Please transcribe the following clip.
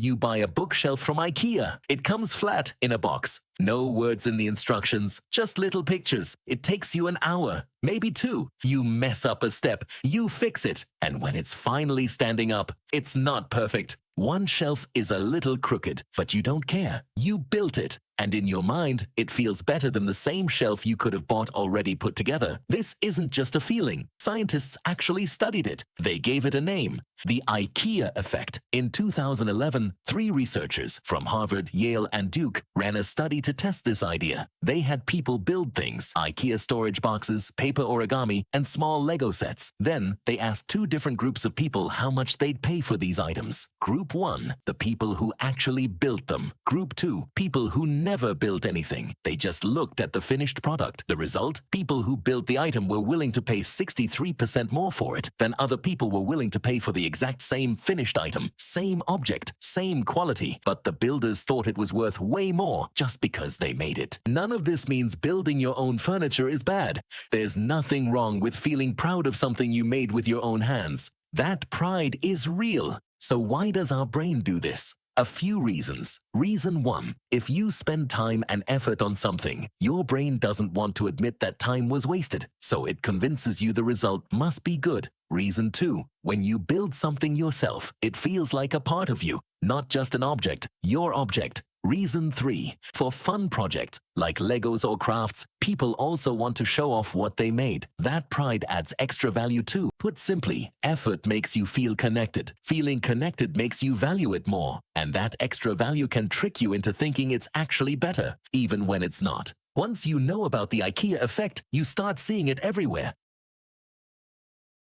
You buy a bookshelf from IKEA. It comes flat in a box. No words in the instructions, just little pictures. It takes you an hour, maybe two. You mess up a step, you fix it. And when it's finally standing up, it's not perfect. One shelf is a little crooked, but you don't care. You built it. And in your mind, it feels better than the same shelf you could have bought already put together. This isn't just a feeling. Scientists actually studied it. They gave it a name, the IKEA Effect. In 2011, 3 researchers from Harvard, Yale, and Duke ran a study to test this idea. They had people build things, IKEA storage boxes, paper origami, and small Lego sets. Then they asked 2 different groups of people how much they'd pay for these items. Group 1, the people who actually built them. Group 2, people who never built anything. They just looked at the finished product. The result? People who built the item were willing to pay 63% more for it than other people were willing to pay for the exact same finished item, same object, same quality. But the builders thought it was worth way more just because they made it. None of this means building your own furniture is bad. There's nothing wrong with feeling proud of something you made with your own hands. That pride is real. So why does our brain do this? A few reasons. Reason 1. If you spend time and effort on something, your brain doesn't want to admit that time was wasted, so it convinces you the result must be good. Reason 2. When you build something yourself, it feels like a part of you, not just an object, your object. Reason 3. For fun projects, like Legos or crafts, people also want to show off what they made. That pride adds extra value too. Put simply, effort makes you feel connected. Feeling connected makes you value it more. And that extra value can trick you into thinking it's actually better, even when it's not. Once you know about the IKEA effect, you start seeing it everywhere.